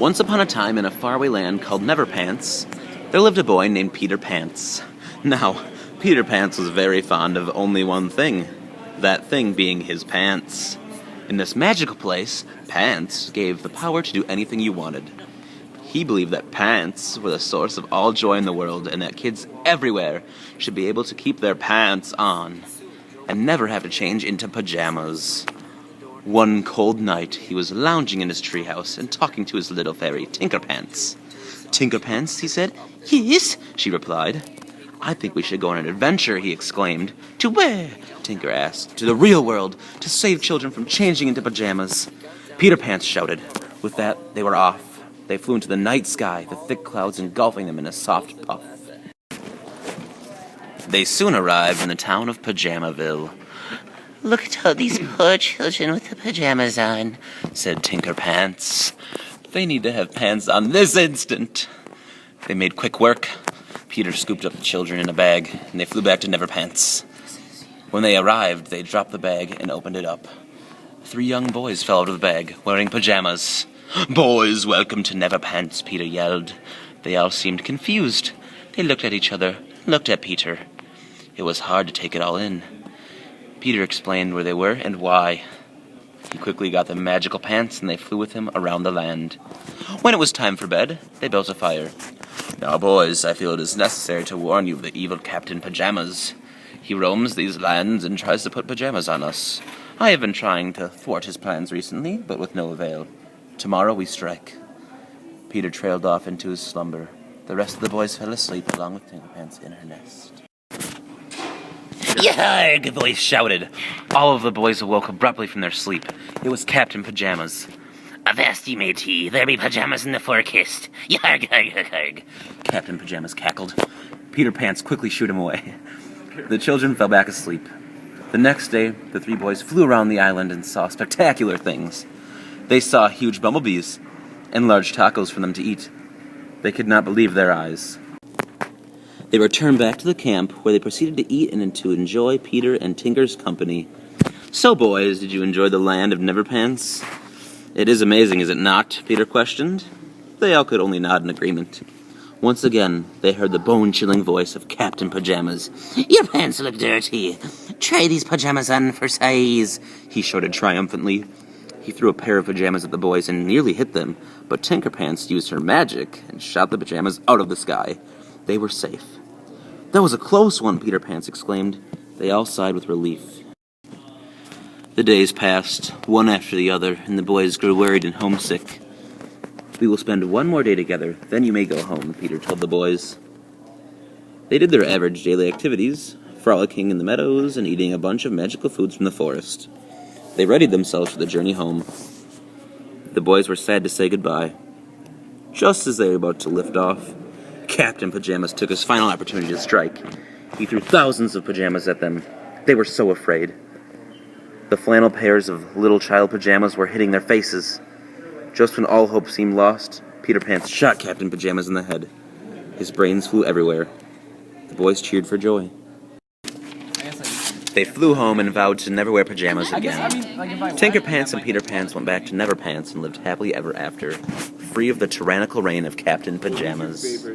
Once upon a time in a faraway land called Neverpants, there lived a boy named Peter Pants. Now, Peter Pants was very fond of only one thing, that thing being his pants. In this magical place, pants gave the power to do anything you wanted. He believed that pants were the source of all joy in the world and that kids everywhere should be able to keep their pants on and never have to change into pajamas. One cold night, he was lounging in his treehouse and talking to his little fairy, Tinkerpants. "Tinkerpants," he said. "Yes," she replied. "I think we should go on an adventure," he exclaimed. "To where?" Tinker asked. "To the real world, to save children from changing into pajamas." Peter Pants shouted. With that, they were off. They flew into the night sky, the thick clouds engulfing them in a soft puff. They soon arrived in the town of Pajamaville. "Look at all these poor children with the pajamas on," said Tinker Pants. "They need to have pants on this instant." They made quick work. Peter scooped up the children in a bag, and they flew back to Neverpants. When they arrived, they dropped the bag and opened it up. 3 young boys fell out of the bag, wearing pajamas. "Boys, welcome to Neverpants," Peter yelled. They all seemed confused. They looked at each other, looked at Peter. It was hard to take it all in. Peter explained where they were and why. He quickly got the magical pants, and they flew with him around the land. When it was time for bed, they built a fire. "Now, boys, I feel it is necessary to warn you of the evil Captain Pajamas. He roams these lands and tries to put pajamas on us. I have been trying to thwart his plans recently, but with no avail. Tomorrow we strike." Peter trailed off into his slumber. The rest of the boys fell asleep along with Tinkerpants in her nest. "Yarg!" a voice shouted. All of the boys awoke abruptly from their sleep. It was Captain Pajamas. "Avast ye, matey, there be pajamas in the forecast. Yarg, yarg, yarg, yarg." Captain Pajamas cackled. Peter Pants quickly shooed him away. The children fell back asleep. The next day, the 3 boys flew around the island and saw spectacular things. They saw huge bumblebees and large tacos for them to eat. They could not believe their eyes. They returned back to the camp, where they proceeded to eat and to enjoy Peter and Tinker's company. "So, boys, did you enjoy the land of Neverpants?" "It is amazing, is it not?" Peter questioned. They all could only nod in agreement. Once again, they heard the bone-chilling voice of Captain Pajamas. "Your pants look dirty. Try these pajamas on for size," he shouted triumphantly. He threw a pair of pajamas at the boys and nearly hit them, but Tinkerpants used her magic and shot the pajamas out of the sky. They were safe. "That was a close one," Peter Pants exclaimed. They all sighed with relief. The days passed, one after the other, and the boys grew worried and homesick. "We will spend one more day together, then you may go home," Peter told the boys. They did their average daily activities, frolicking in the meadows and eating a bunch of magical foods from the forest. They readied themselves for the journey home. The boys were sad to say goodbye. Just as they were about to lift off, Captain Pajamas took his final opportunity to strike. He threw thousands of pajamas at them. They were so afraid. The flannel pairs of little child pajamas were hitting their faces. Just when all hope seemed lost, Peter Pants shot Captain Pajamas in the head. His brains flew everywhere. The boys cheered for joy. They flew home and vowed to never wear pajamas again. Tinkerpants and Peter Pants went back to Neverpants and lived happily ever after, free of the tyrannical reign of Captain Pajamas.